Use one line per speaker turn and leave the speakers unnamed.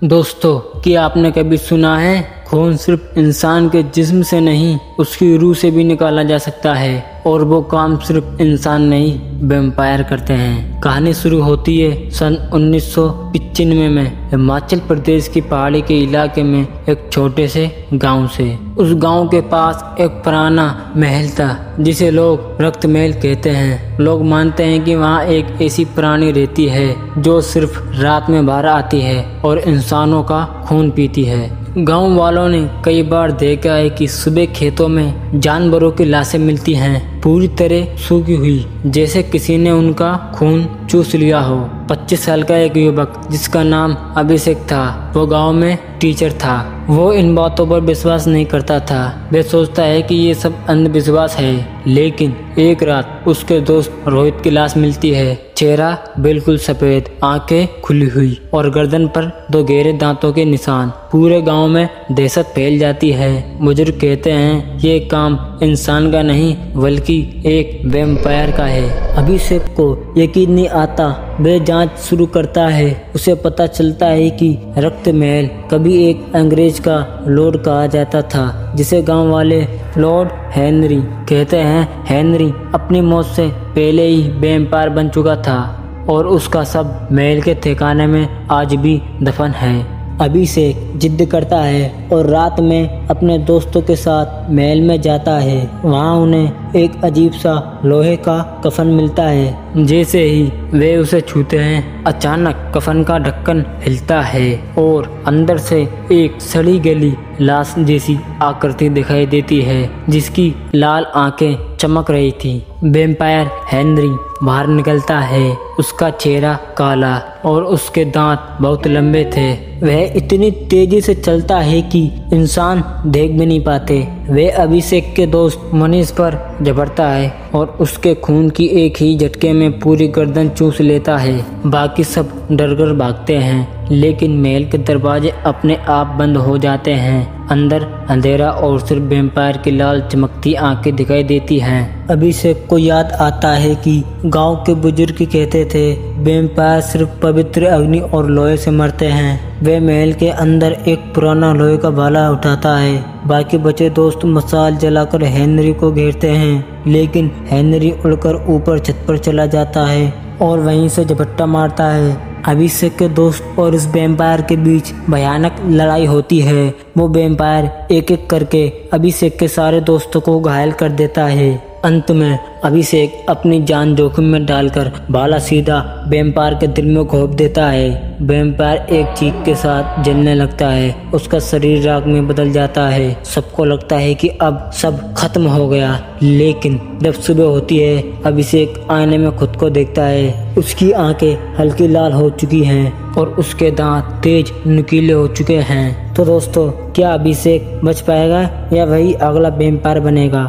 दोस्तों, क्या आपने कभी सुना है खून सिर्फ इंसान के जिस्म से नहीं उसकी रूह से भी निकाला जा सकता है, और वो काम सिर्फ इंसान नहीं वैम्पायर करते हैं। कहानी शुरू होती है सन 1995 में हिमाचल प्रदेश की पहाड़ी के इलाके में एक छोटे से गांव से। उस गांव के पास एक पुराना महल था जिसे लोग रक्त महल कहते हैं। लोग मानते हैं कि वहाँ एक ऐसी प्राणी रहती है जो सिर्फ रात में बाहर आती है और इंसानों का खून पीती है। गांव वालों ने कई बार देखा है कि सुबह खेतों में जानवरों की लाशें मिलती हैं, पूरी तरह सूखी हुई, जैसे किसी ने उनका खून चूस लिया हो। 25 साल का एक युवक जिसका नाम अभिषेक था, वो गांव में टीचर था। वो इन बातों पर विश्वास नहीं करता था। वे सोचता है कि ये सब अंधविश्वास है। लेकिन एक रात उसके दोस्त रोहित की लाश मिलती है। चेहरा बिल्कुल सफेद, आंखें खुली हुई और गर्दन पर 2 गहरे दांतों के निशान। पूरे गांव में दहशत फैल जाती है। बुजुर्ग कहते हैं ये काम इंसान का नहीं बल्कि एक वैम्पायर का है। अभिषेक को यकीन नहीं आता। वे जांच शुरू करता है। उसे पता चलता है कि रक्त महल कभी एक अंग्रेज का लॉर्ड कहा जाता था, जिसे गांव वाले लॉर्ड हेनरी कहते हैं। हेनरी अपनी मौत से पहले ही वैम्पायर बन चुका था और उसका शव महल के ठिकाने में आज भी दफन है। अभिषेक जिद करता है और रात में अपने दोस्तों के साथ महल में जाता है। वहाँ उन्हें एक अजीब सा लोहे का कफन मिलता है। जैसे ही वे उसे छूते हैं, अचानक कफन का ढक्कन हिलता है और अंदर से एक सड़ी गली लाश जैसी आकृति दिखाई देती है, जिसकी लाल आंखें चमक रही थी। वैम्पायर हेनरी बाहर निकलता है। उसका चेहरा काला और उसके दांत बहुत लंबे थे। वह इतनी तेजी से चलता है कि इंसान देख भी नहीं पाते। वह अभिषेक के दोस्त मनीष पर झपटता है और उसके खून की एक ही झटके में पूरी गर्दन चूस लेता है। बाकी सब डर कर भागते हैं, लेकिन महल के दरवाजे अपने आप बंद हो जाते हैं। अंदर अंधेरा और सिर्फ वैम्पायर की लाल चमकती आंखें दिखाई देती हैं। अभिषेक को याद आता है कि गांव के बुजुर्ग कहते थे वैम्पायर सिर्फ पवित्र अग्नि और लोहे से मरते हैं। वे महल के अंदर एक पुराना लोहे का भाला उठाता है। बाकी बचे दोस्त मसाल जलाकर हेनरी को घेरते हैं, लेकिन हेनरी उड़कर ऊपर छत पर चला जाता है और वहीं से झपट्टा मारता है। अभिषेक के दोस्त और इस वैम्पायर के बीच भयानक लड़ाई होती है। वो वैम्पायर एक एक करके अभिषेक के सारे दोस्तों को घायल कर देता है। अंत में अभिषेक अपनी जान जोखिम में डालकर भाला सीधा वैम्पायर के दिल में घोंप देता है। वैम्पायर एक चीख के साथ जलने लगता है। उसका शरीर राख में बदल जाता है। सबको लगता है कि अब सब खत्म हो गया, लेकिन जब सुबह होती है, अभिषेक आईने में खुद को देखता है। उसकी आंखें हल्की लाल हो चुकी हैं और उसके दांत तेज नुकीले हो चुके हैं। तो दोस्तों, क्या अभिषेक बच पाएगा या वही अगला वैम्पायर बनेगा?